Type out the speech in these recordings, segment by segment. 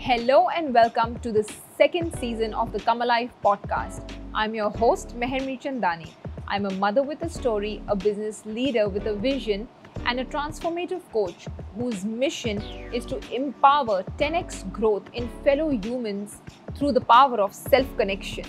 Hello and welcome to the second season of the Come Alive podcast. I'm your host, Mehermi Chandani. I'm a mother with a story, a business leader with a vision, and a transformative coach whose mission is to empower 10x growth in fellow humans through the power of self-connection.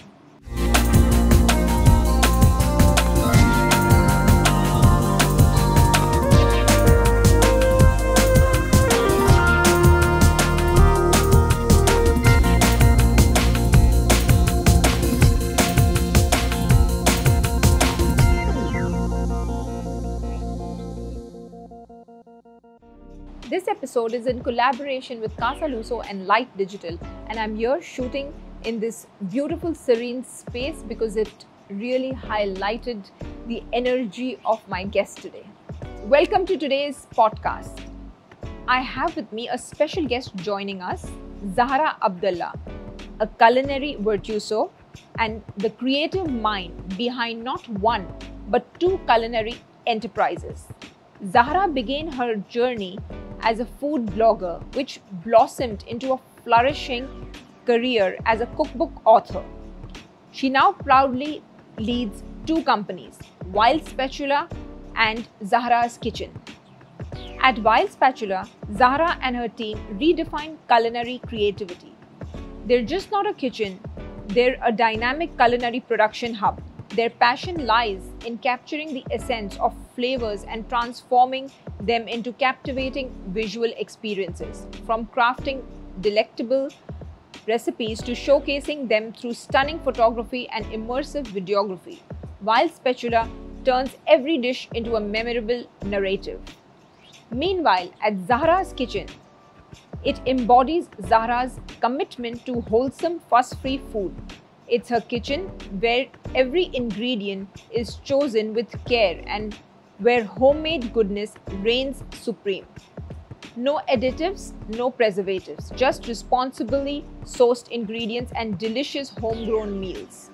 This episode is in collaboration with Casa Luso and Light Digital, and I'm here shooting in this beautiful, serene space because it really highlighted the energy of my guest today. Welcome to today's podcast. I have with me a special guest joining us, Zahra Abdalla, a culinary virtuoso and the creative mind behind not one but two culinary enterprises. Zahra began her journey as a food blogger, which blossomed into a flourishing career as a cookbook author. She now proudly leads two companies, Wild Spatula and Zahra's Kitchen. At Wild Spatula, Zahra and her team redefine culinary creativity. They're just not a kitchen, they're a dynamic culinary production hub. Their passion lies in capturing the essence of flavors and transforming them into captivating visual experiences, from crafting delectable recipes to showcasing them through stunning photography and immersive videography. Wild Spatula turns every dish into a memorable narrative. Meanwhile, at Zahra's Kitchen, it embodies Zahra's commitment to wholesome, fuss-free food. It's her kitchen where every ingredient is chosen with care and where homemade goodness reigns supreme. No additives, no preservatives, just responsibly sourced ingredients and delicious homegrown meals.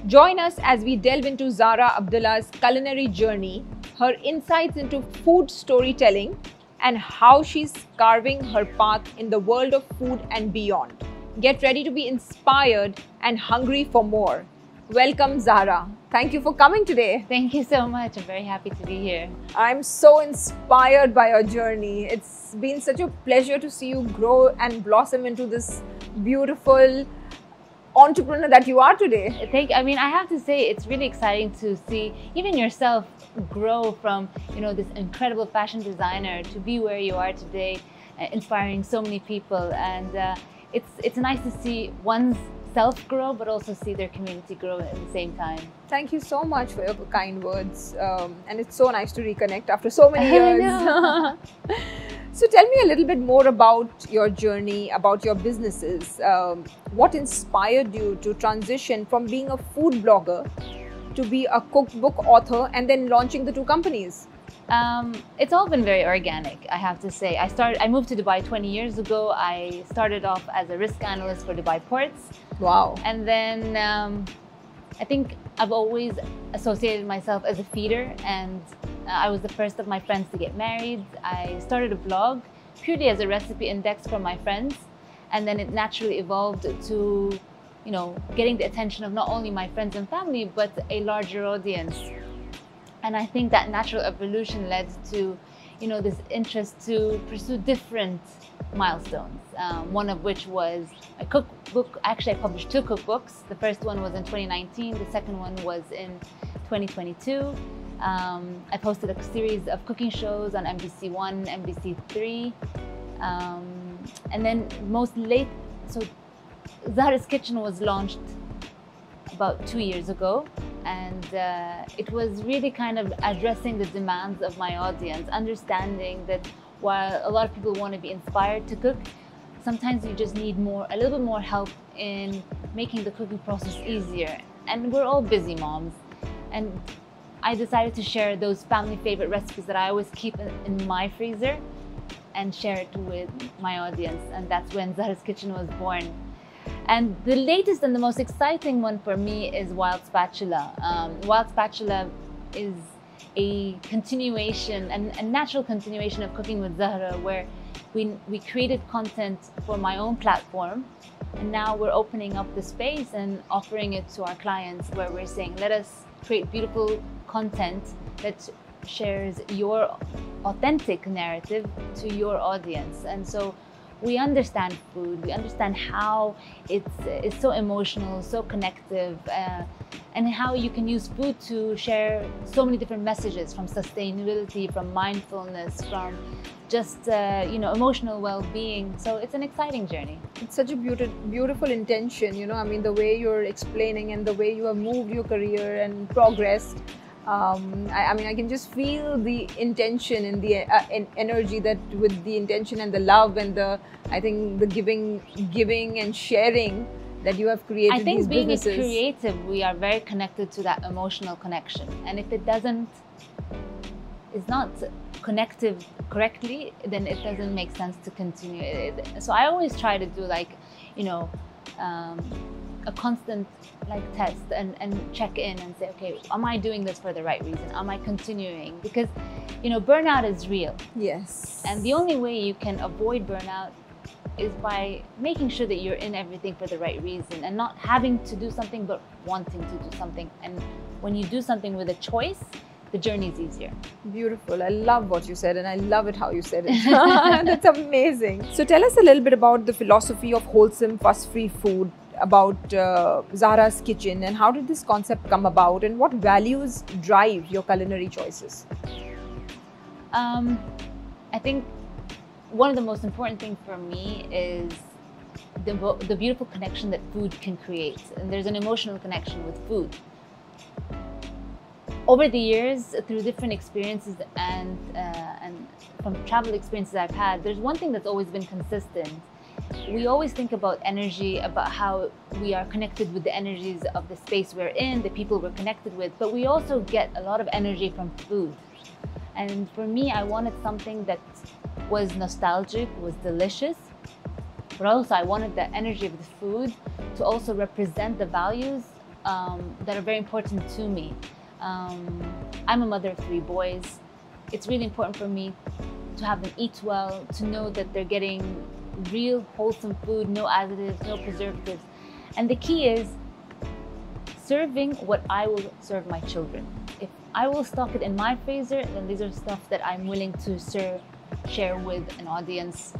Join us as we delve into Zara Abdallah's culinary journey, her insights into food storytelling, and how she's carving her path in the world of food and beyond. Get ready to be inspired and hungry for more. Welcome, Zahra. Thank you for coming today. Thank you so much. I'm very happy to be here. I'm so inspired by your journey. It's been such a pleasure to see you grow and blossom into this beautiful entrepreneur that you are today. I have to say, it's really exciting to see even yourself grow from, this incredible fashion designer to be where you are today, inspiring so many people. And it's nice to see one's self grow, but also see their community grow at the same time. Thank you so much for your kind words. And it's so nice to reconnect after so many years. So tell me a little bit more about your journey, about your businesses. What inspired you to transition from being a food blogger to be a cookbook author and then launching the two companies? It's all been very organic, I have to say. I moved to Dubai 20 years ago. I started off as a risk analyst for Dubai ports. Wow. And then I think I've always associated myself as a feeder, and I was the first of my friends to get married. I started a blog purely as a recipe index for my friends, and then it naturally evolved to, getting the attention of not only my friends and family, but a larger audience. And I think that natural evolution led to, this interest to pursue different milestones. One of which was a cookbook. Actually, I published two cookbooks. The first one was in 2019. The second one was in 2022. I posted a series of cooking shows on MBC One, MBC Three, and then so Zahra's Kitchen was launched about 2 years ago. And it was really kind of addressing the demands of my audience, understanding that while a lot of people want to be inspired to cook, sometimes you just need a little bit more help in making the cooking process easier. And we're all busy moms. And I decided to share those family favorite recipes that I always keep in my freezer and share it with my audience. And that's when Zahra's Kitchen was born. And the latest and the most exciting one for me is Wild Spatula. Wild Spatula is a continuation, a natural continuation of Cooking with Zahra, where we created content for my own platform, and now we're opening up the space and offering it to our clients, where we're saying, let us create beautiful content that shares your authentic narrative to your audience. And so we understand food, we understand how it's so emotional, so connective, and how you can use food to share so many different messages, from sustainability, from mindfulness, from just emotional well-being. So it's an exciting journey. It's such a beautiful intention, I mean, the way you're explaining and the way you have moved your career and progressed. I mean, I can just feel the intention and the energy, that with the intention and the love and I think the giving and sharing that you have created. I think these being businesses. a creative, we are very connected to that emotional connection, and if it is not connected correctly, then it doesn't make sense to continue. So I always try to do a constant test and check in and say, okay, am I doing this for the right reason? Am I continuing? Because burnout is real. Yes. And the only way you can avoid burnout is by making sure that you're in everything for the right reason, and not having to do something but wanting to do something. And when you do something with a choice, the journey is easier. Beautiful. I love what you said, and I love it how you said it. That's amazing. So tell us a little bit about the philosophy of wholesome, fuss-free food, about Zahra's kitchen, and how did this concept come about, and what values drive your culinary choices? I think one of the most important things for me is the beautiful connection that food can create. And there's an emotional connection with food. Over the years, through different experiences and from travel experiences I've had, there's one thing that's always been consistent. We always think about energy, about how we are connected with the energies of the space we're in, the people we're connected with, but we also get a lot of energy from food. And for me, I wanted something that was nostalgic, was delicious, but also I wanted the energy of the food to also represent the values that are very important to me. I'm a mother of 3 boys. It's really important for me to have them eat well, to know that they're getting real wholesome food, no additives, no preservatives. And the key is serving what I will serve my children. If I will stock it in my freezer, then these are stuff that I'm willing to share with an audience.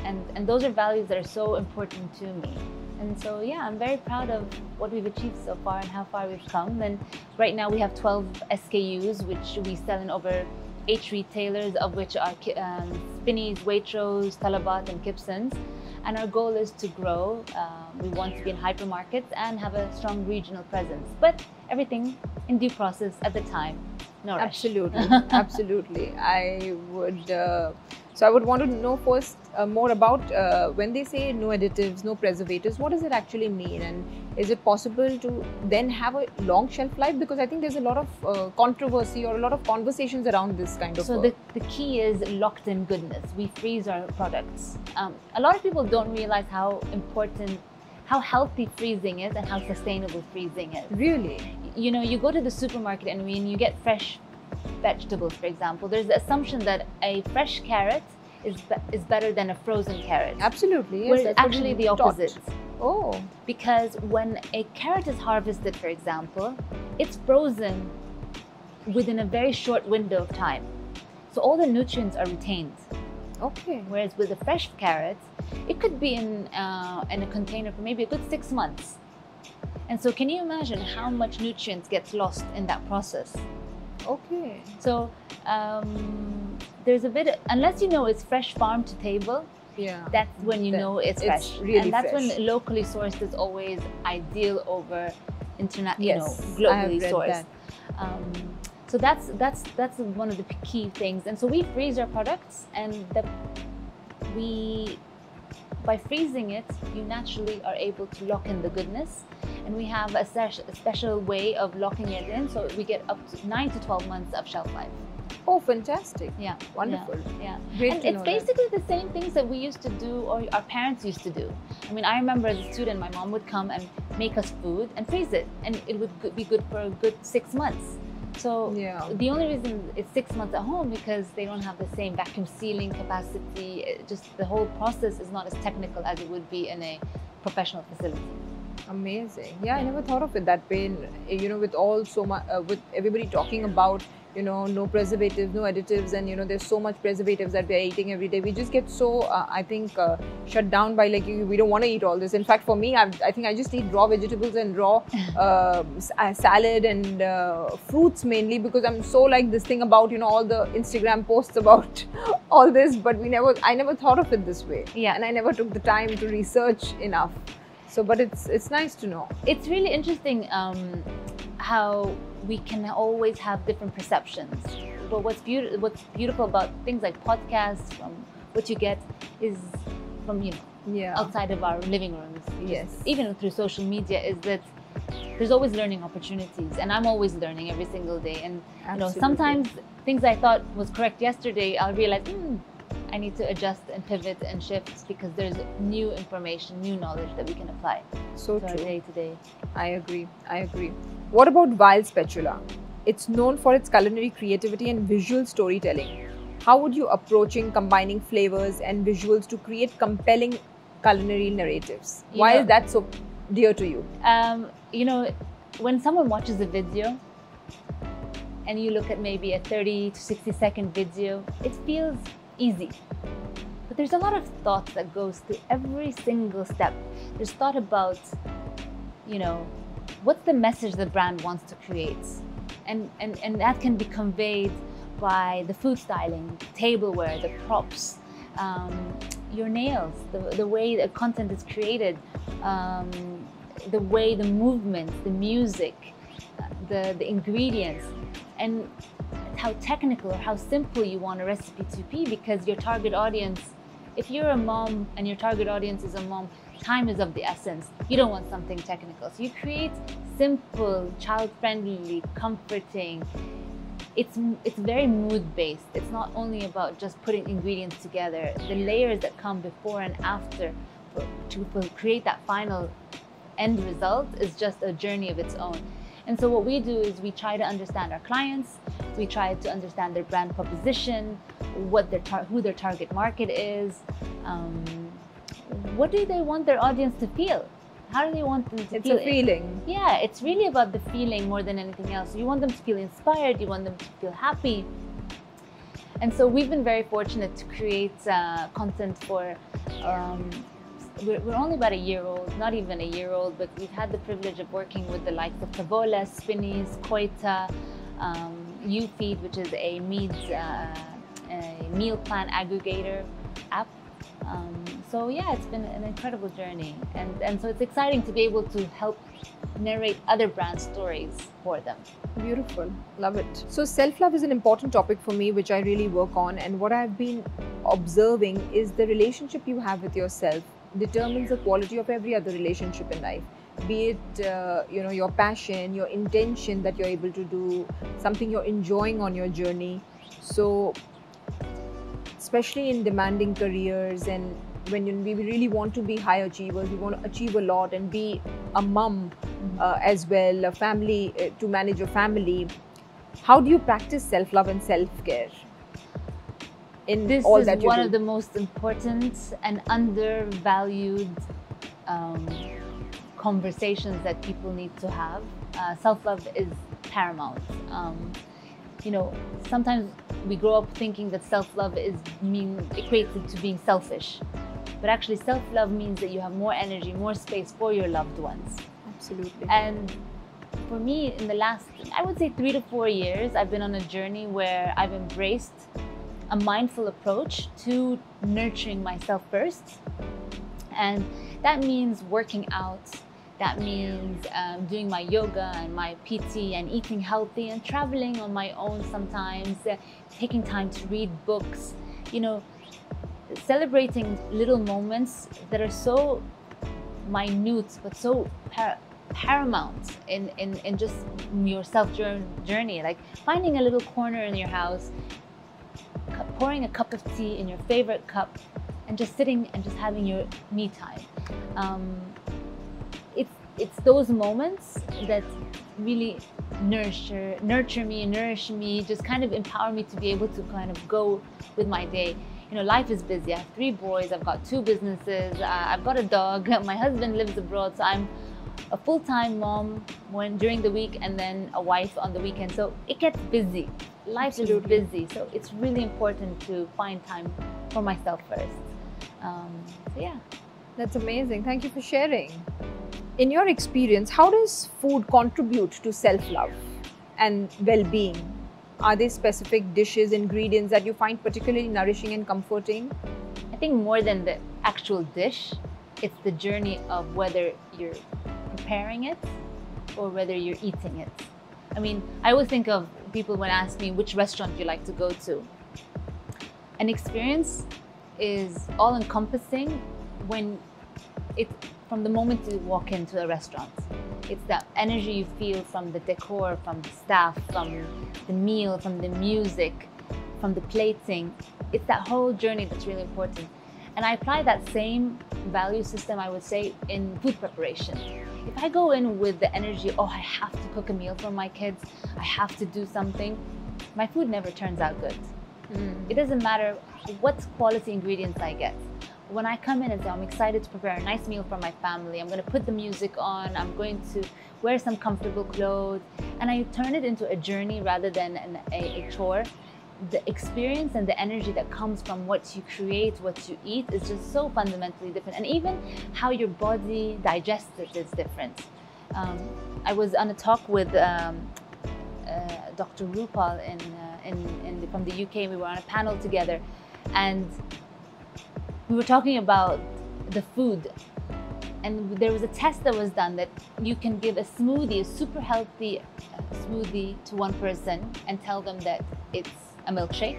And those are values that are so important to me. And so, yeah, I'm very proud of what we've achieved so far and how far we've come. And right now we have 12 SKUs, which we sell in over 8 retailers, of which are Spinneys, Waitrose, Talabat, and Gibson's. And our goal is to grow. We want to be in hypermarkets and have a strong regional presence. But everything in due process at the time. No rush. Absolutely, absolutely. So I would want to know first more about when they say no additives, no preservatives, what does it actually mean? And is it possible to then have a long shelf life? Because I think there's a lot of controversy or a lot of conversations around this kind of... So the key is locked in goodness. We freeze our products. A lot of people don't realize how important, how healthy freezing is and how sustainable freezing is. Really? You go to the supermarket and when you get fresh vegetables, for example, there's the assumption that a fresh carrot is better than a frozen carrot. Absolutely, yes. Whereas it's actually the opposite. Oh. Because when a carrot is harvested, for example, it's frozen within a very short window of time. So all the nutrients are retained. Okay. Whereas with a fresh carrot, it could be in a container for maybe a good 6 months. And so can you imagine how much nutrients gets lost in that process? Okay. So there's a bit, unless you know it's fresh farm to table, yeah, that's when you know it's fresh. Really and that's fresh. when locally sourced is always ideal over Yes, globally I have read sourced. So that's one of the key things. And so we freeze our products, and by freezing it, you naturally are able to lock in the goodness. And we have a special way of locking it in, so we get up to 9 to 12 months of shelf life. Oh, fantastic. Yeah. Wonderful. Yeah. Great and to it's know basically the same things that we used to do, or our parents used to do. I mean, I remember as a student, my mom would come and make us food and freeze it, and it would be good for a good 6 months. So Yeah. the only reason it's 6 months at home because they don't have the same vacuum sealing capacity. Just the whole process is not as technical as it would be in a professional facility. Amazing. Yeah, I never thought of it that way. And, with all so much, with everybody talking about, no preservatives, no additives, and there's so much preservatives that we're eating every day. We just get so, I think, shut down by like we don't want to eat all this. In fact, for me, I think I just eat raw vegetables and raw salad and fruits mainly, because I'm so like this thing about all the Instagram posts about all this. But I never thought of it this way. Yeah. And I never took the time to research enough. So, but it's nice to know. It's really interesting how we can always have different perceptions. But what's beautiful about things like podcasts, from what you get is from outside of our living rooms. Yes. Even through social media, is that there's always learning opportunities, and I'm always learning every single day. And Absolutely. Sometimes things I thought was correct yesterday, I'll realize I need to adjust and pivot and shift because there's new information, new knowledge that we can apply So to our true. day-to-day. I agree. What about Vile Spatula? It's known for its culinary creativity and visual storytelling. How would you approaching combining flavors and visuals to create compelling culinary narratives? Why is that so dear to you? When someone watches a video and you look at maybe a 30 to 60-second video, it feels easy. But there's a lot of thought that goes through every single step. There's thought about, what's the message the brand wants to create? And that can be conveyed by the food styling, tableware, the props, your nails, the way the content is created, the way the movements, the music, the ingredients, and how technical or how simple you want a recipe to be, because your target audience, if you're a mom and your target audience is a mom, time is of the essence. You don't want something technical. So you create simple, child-friendly, comforting. It's very mood-based. It's not only about just putting ingredients together. The layers that come before and after to create that final end result is just a journey of its own. And so what we do is we try to understand our clients, we try to understand their brand proposition, who their target market is, what do they want their audience to feel? How do they want them to feel? It's a feeling. Yeah, it's really about the feeling more than anything else. You want them to feel inspired, you want them to feel happy. And so we've been very fortunate to create content for we're only about a year old, not even a year old, but we've had the privilege of working with the likes of Tavola, Spinneys, Koita, UFeed, which is a meal plan aggregator app. So yeah, it's been an incredible journey, and so it's exciting to be able to help narrate other brand stories for them. Beautiful. Love it. So self-love is an important topic for me, which I really work on, and what I've been observing is the relationship you have with yourself determines the quality of every other relationship in life, be it your passion, your intention that you're able to do something you're enjoying on your journey. So especially in demanding careers, and when we really want to be high achievers, we want to achieve a lot and be a mom as well, a family, to manage a family, how do you practice self-love and self-care? This is one of the most important and undervalued conversations that people need to have. Self-love is paramount. Sometimes we grow up thinking that self-love equated to being selfish, but actually self-love means that you have more energy, more space for your loved ones. Absolutely. And for me, in the last, I would say 3 to 4 years, I've been on a journey where I've embraced a mindful approach to nurturing myself first. And that means working out, that means doing my yoga and my PT and eating healthy and traveling on my own sometimes, taking time to read books, celebrating little moments that are so minute but so paramount in just your self-journey, like finding a little corner in your house, pouring a cup of tea in your favorite cup and just sitting and just having your me time. It's those moments that really nurture me, nourish me, just kind of empower me to be able to kind of go with my day. You know, life is busy. I have 3 boys, I've got 2 businesses, I've got a dog, my husband lives abroad, so I'm a full-time mom during the week and then a wife on the weekend. So it gets busy. Life is busy. So it's really important to find time for myself first. So yeah. That's amazing. Thank you for sharing. In your experience, how does food contribute to self-love and well-being? Are there specific dishes, ingredients that you find particularly nourishing and comforting? I think more than the actual dish, it's the journey of whether you're preparing it or whether you're eating it. I mean, I always think of people when ask me which restaurant you like to go to. An experience is all-encompassing when from the moment you walk into a restaurant. It's that energy you feel from the decor, from the staff, from the meal, from the music, from the plating. It's that whole journey that's really important. And I apply that same value system, I would say, in food preparation. If I go in with the energy, oh, I have to cook a meal for my kids, I have to do something, my food never turns out good. It doesn't matter what quality ingredients I get. When I come in and say, I'm excited to prepare a nice meal for my family, I'm going to put the music on, I'm going to wear some comfortable clothes, and I turn it into a journey rather than a chore, the experience and the energy that comes from what you create, what you eat is just so fundamentally different. And even how your body digests it is different. I was on a talk with Dr. Rupal from the UK. We were on a panel together and we were talking about the food, and there was a test that was done that you can give a smoothie, a super healthy smoothie to one person and tell them that it's a milkshake,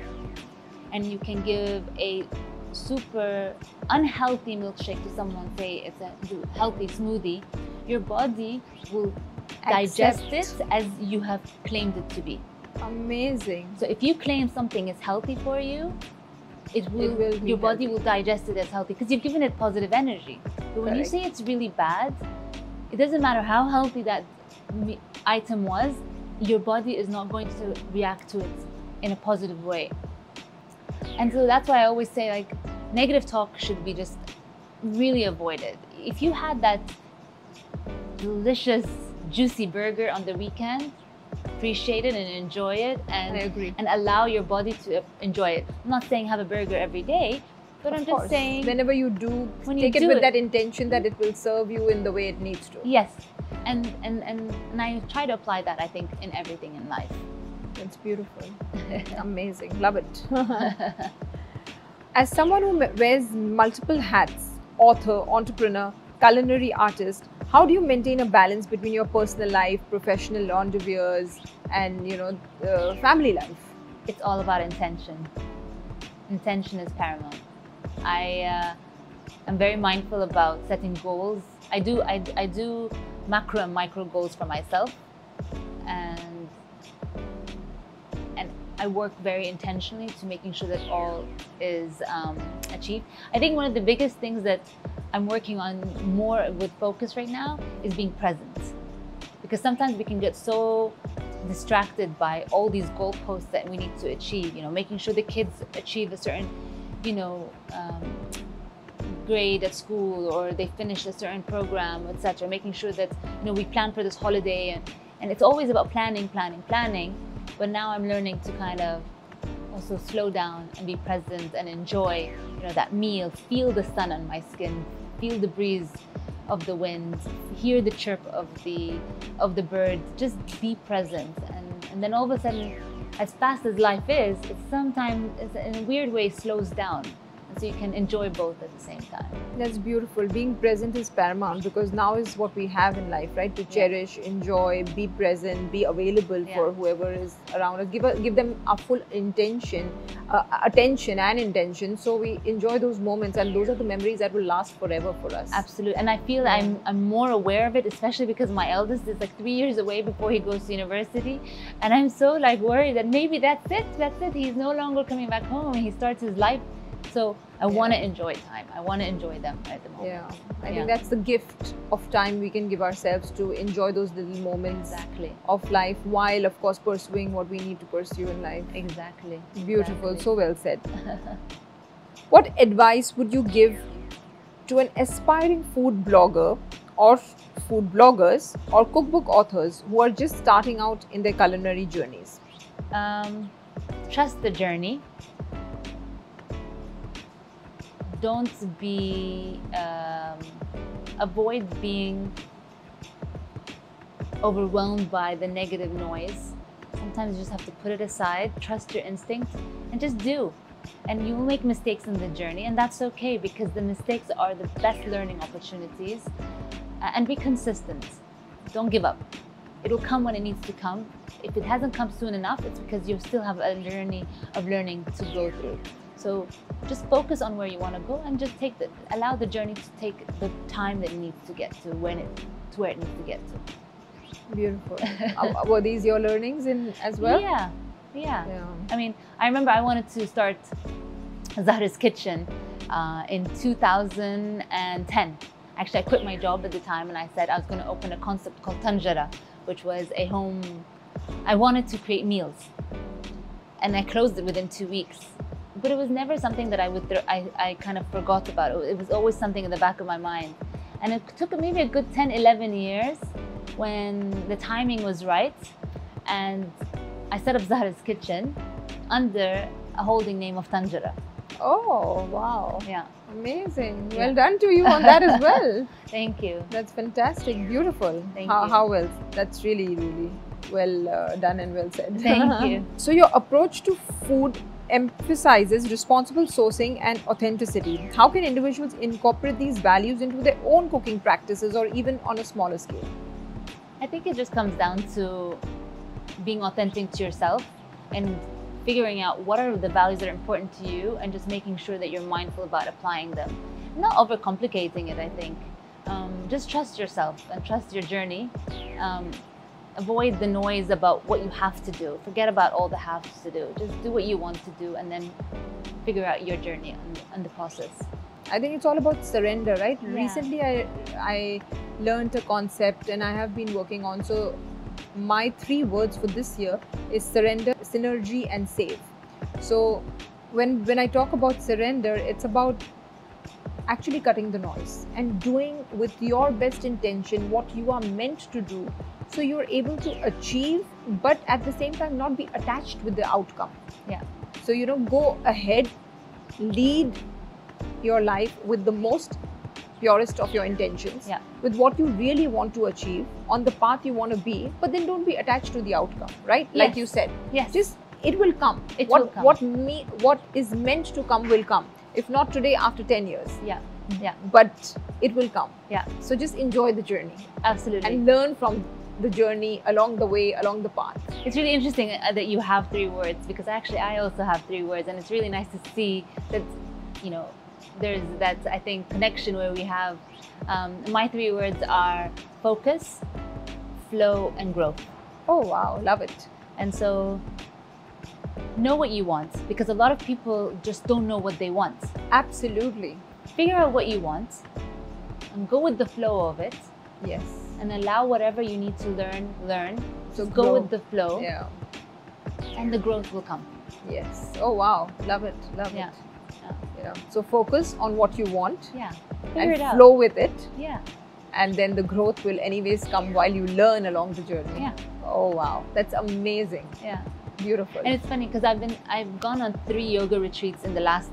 and you can give a super unhealthy milkshake to someone, say it's a healthy smoothie, your body will digest it as you have claimed it to be. Amazing. So if you claim something is healthy for you, your body will digest it as healthy because you've given it positive energy. But when you say it's really bad, it doesn't matter how healthy that item was, your body is not going to react to it in a positive way. And so that's why I always say, like, negative talk should be just really avoided. If you had that delicious, juicy burger on the weekend, appreciate it and enjoy it, and I agree. And allow your body to enjoy it. I'm not saying have a burger every day, but I'm just saying whenever you do, take it with that intention that it will serve you in the way it needs to. Yes, and I try to apply that, I think, in everything in life. That's beautiful. Amazing. Love it. As someone who wears multiple hats, author, entrepreneur, culinary artist, how do you maintain a balance between your personal life, professional endeavors, and family life? It's all about intention. Intention is paramount. I'm very mindful about setting goals. I do macro and micro goals for myself, and I work very intentionally to making sure that all is achieved. I think one of the biggest things that I'm working on more with focus right now is being present, because sometimes we can get so distracted by all these goalposts that we need to achieve. Making sure the kids achieve a certain, grade at school, or they finish a certain program, etc. Making sure that we plan for this holiday, and it's always about planning. But now I'm learning to kind of also slow down and be present and enjoy, that meal, feel the sun on my skin, feel the breeze of the wind, hear the chirp of the birds, just be present. And then all of a sudden, as fast as life is, it sometimes, in a weird way, slows down. So you can enjoy both at the same time. That's beautiful. Being present is paramount, because now is what we have in life, right? To cherish, enjoy, be present, be available for whoever is around us. Give them our full attention and intention, so we enjoy those moments, and those are the memories that will last forever for us. Absolutely. And I feel I'm more aware of it, especially because my eldest is like 3 years away before he goes to university, and I'm so worried that maybe that's it. He's no longer coming back home and he starts his life So I want to enjoy time. I want to enjoy them at the moment. Yeah, I think that's the gift of time we can give ourselves, to enjoy those little moments of life, while of course pursuing what we need to pursue in life. Exactly. Beautiful. So well said. What advice would you give to an aspiring food blogger or food bloggers or cookbook authors who are just starting out in their culinary journeys? Trust the journey. Don't be, avoid being overwhelmed by the negative noise. Sometimes you just have to put it aside, trust your instinct, and just do. And you will make mistakes in the journey, and that's okay, because the mistakes are the best learning opportunities. And be consistent. Don't give up. It will come when it needs to come. If it hasn't come soon enough, it's because you still have a journey of learning to go through. So just focus on where you want to go, and just allow the journey to take the time that it needs to get to where it needs to get to. Beautiful. Were these your learnings as well? Yeah. I mean, I remember I wanted to start Zahra's Kitchen in 2010. Actually, I quit my job at the time, and I said I was going to open a concept called Tanjara, which was a home. I wanted to create meals, and I closed it within 2 weeks. But it was never something that I kind of forgot about. It was always something in the back of my mind. And it took maybe a good 10, 11 years when the timing was right. And I set up Zahra's Kitchen under a holding name of Tanjara. Oh, wow. Yeah. Amazing. Well done to you on that as well. Thank you. That's fantastic. Beautiful. Thank you. How well. That's really, really well done and well said. Thank you. So your approach to food emphasizes responsible sourcing and authenticity. How can individuals incorporate these values into their own cooking practices, or even on a smaller scale? I think it just comes down to being authentic to yourself and figuring out what are the values that are important to you, and just making sure that you're mindful about applying them. Not overcomplicating it, I think. Just trust yourself and trust your journey. Avoid the noise about what you have to do. Forget about all the haves to do. Just do what you want to do, and then figure out your journey and the process. I think it's all about surrender, right? Yeah. Recently, I learned a concept, and I have been working on. So my 3 words for this year is surrender, synergy, and save. So when I talk about surrender, it's about actually cutting the noise and doing with your best intention what you are meant to do, so you're able to achieve, but at the same time not be attached with the outcome. Yeah. So, go ahead, lead your life with the most purest of your intentions, with what you really want to achieve, on the path you want to be, but then don't be attached to the outcome, right? Yes. Like you said. Yes. Just, it will come. It will come. What is meant to come will come. If not today, after 10 years. Yeah. But it will come. Yeah. So just enjoy the journey. Absolutely. And learn from the journey, along the way, along the path. It's really interesting that you have 3 words, because actually I also have 3 words, and it's really nice to see that, there's that, I think, connection where we have, my 3 words are focus, flow, and growth. Oh wow, love it. And so know what you want, because a lot of people just don't know what they want. Absolutely. Figure out what you want and go with the flow of it. Yes. And allow whatever you need to learn. So go with the flow. Yeah. And the growth will come. Yes. Oh wow, love it. Love Yeah. it. Yeah. So focus on what you want. Yeah. And Figure it out. flow with it. Yeah. And then the growth will anyways come while you learn along the journey. Yeah. Oh wow, that's amazing. Yeah. Beautiful. And it's funny because I've gone on 3 yoga retreats in the last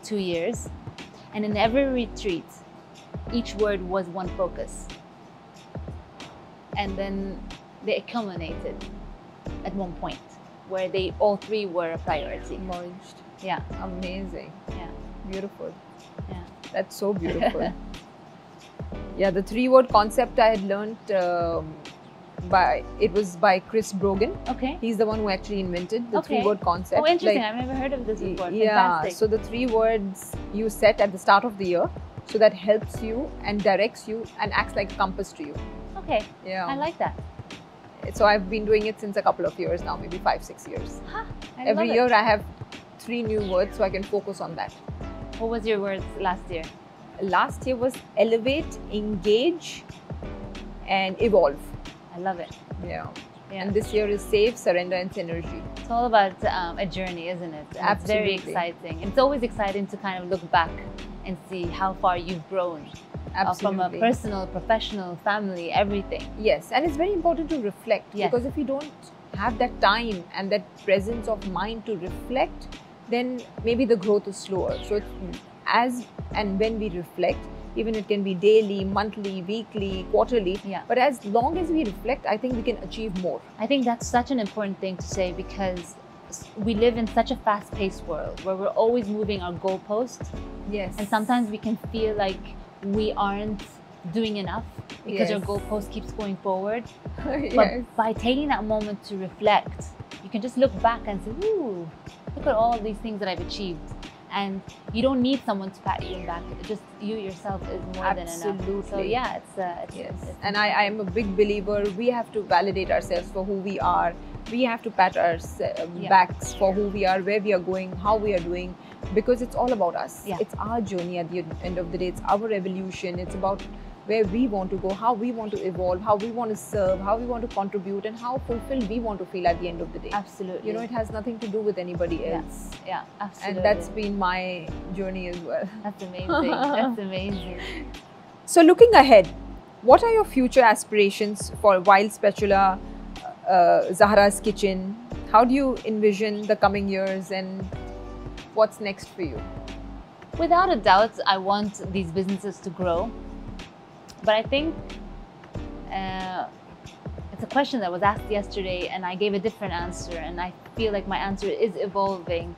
2 years, and in every retreat, each word was one focus, and then they culminated at one point where all 3 were a priority. Merged. Yeah. Amazing. Yeah. Beautiful. Yeah. That's so beautiful. Yeah, the 3-word concept I had learned it was by Chris Brogan. Okay. He's the one who actually invented the 3-word concept. Oh, interesting. I've never heard of this before. Yeah. Fantastic. So the 3 words you set at the start of the year, so that helps you and directs you and acts like a compass to you. Okay. Yeah. I like that. So I've been doing it since a couple of years now, maybe 5-6 years. Huh, Every year I have 3 new words, so I can focus on that. What was your words last year? Last year was elevate, engage, and evolve. I love it. Yeah. Yeah. And this year is save, surrender, and synergy. It's all about a journey, isn't it? And it's very Absolutely. exciting. It's always exciting to kind of look back and see how far you've grown. From a personal, professional, family, everything. Yes, and it's very important to reflect. Yes. Because if you don't have that time and that presence of mind to reflect, then maybe the growth is slower. So as and when we reflect, even it can be daily, monthly, weekly, quarterly. Yeah. But as long as we reflect, I think we can achieve more. I think that's such an important thing to say, because we live in such a fast-paced world where we're always moving our goalposts. Yes. And sometimes we can feel like we aren't doing enough because our Yes. goalpost keeps going forward. Yes. But by taking that moment to reflect, you can just look back and say, ooh, look at all these things that I've achieved. And you don't need someone to pat you on the back. Just you yourself is more than enough. Absolutely. So yeah, Yes. And I am a big believer, we have to validate ourselves for who we are. We have to pat our backs for who we are, where we are going, how we are doing, because it's all about us. Yeah. It's our journey at the end of the day. It's our evolution. It's about where we want to go, how we want to evolve, how we want to serve, how we want to contribute, and how fulfilled we want to feel at the end of the day. Absolutely. You know, it has nothing to do with anybody else. Yeah, absolutely. And that's been my journey as well. That's amazing. That's amazing. So looking ahead, what are your future aspirations for Wild Spatula, Zahra's Kitchen? How do you envision the coming years and what's next for you? Without a doubt, I want these businesses to grow. But I think it's a question that was asked yesterday and I gave a different answer, and I feel like my answer is evolving.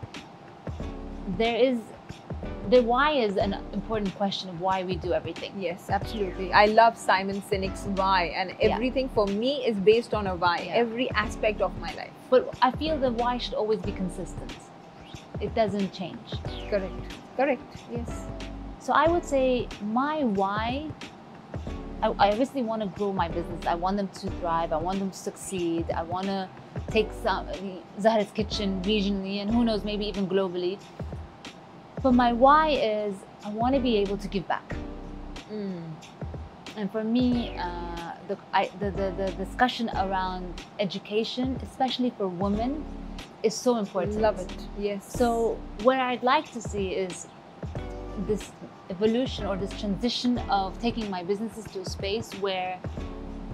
The why is an important question of why we do everything. Yes, absolutely. I love Simon Sinek's why, and everything for me is based on a why, every aspect of my life. But I feel the why should always be consistent. It doesn't change. Correct. Correct. Yes. So I would say my why, I obviously want to grow my business. I want them to thrive. I want them to succeed. I want to take Zahra's Kitchen regionally, and who knows, maybe even globally. But my why is I want to be able to give back. And for me, the discussion around education, especially for women, is so important. Love it. Yes. So what I'd like to see is this evolution or this transition of taking my businesses to a space where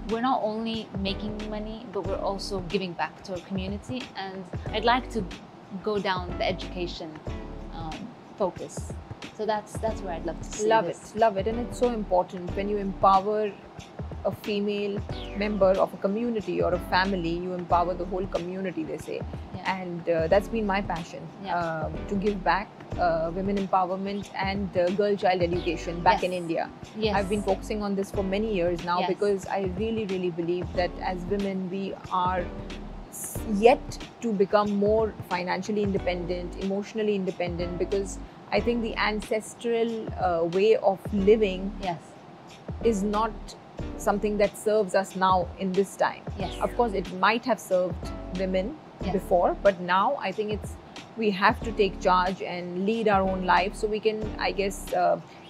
we're not only making money, but we're also giving back to our community. And I'd like to go down the education focus. So that's where I'd love to see this. Love it. And it's so important when you empower a female member of a community or a family, you empower the whole community, they say. And that's been my passion, to give back women empowerment and girl child education back in India. I've been focusing on this for many years now because I really believe that as women we are yet to become more financially independent, emotionally independent, because I think the ancestral way of living is not something that serves us now in this time. Of course, it might have served women before, but now I think we have to take charge and lead our own life so we can, I guess,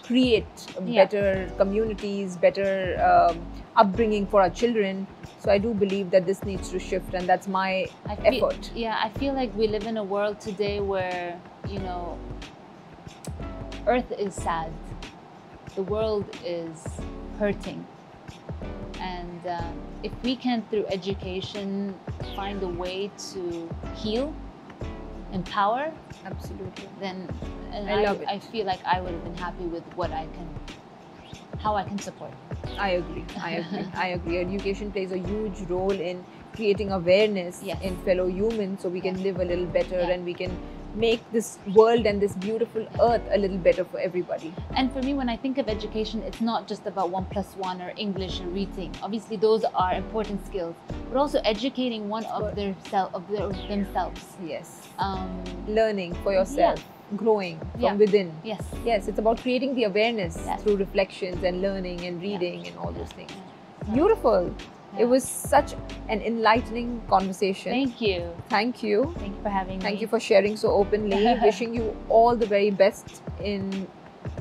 create better communities, better upbringing for our children. So I do believe that this needs to shift, and that's my effort. I feel like we live in a world today where, you know, Earth is sad, the world is hurting, and if we can, through education, find a way to heal, empower, then I love it. I feel like I would have been happy with how I can support. I agree. I agree. Education plays a huge role in creating awareness in fellow humans so we can live a little better and we can make this world and this beautiful earth a little better for everybody. And for me, when I think of education, it's not just about 1+1 or English or reading. Obviously, those are important skills, but also educating one of themselves. Yes. Learning for yourself, growing from within. Yes. Yes, it's about creating the awareness through reflections and learning and reading and all those things. Beautiful. It was such an enlightening conversation. Thank you. Thank you. Thank you for having me. Thank you for sharing so openly. Wishing you all the very best in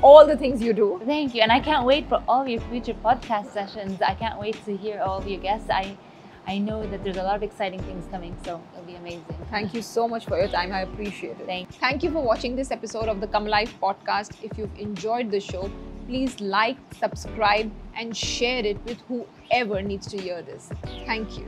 all the things you do. Thank you. And I can't wait for all your future podcast sessions. I can't wait to hear all of your guests. I know that there's a lot of exciting things coming, so it'll be amazing. Thank you so much for your time. I appreciate it. Thank you for watching this episode of the Come Life podcast. If you've enjoyed the show, please like, subscribe, and share it with whoever needs to hear this. Thank you.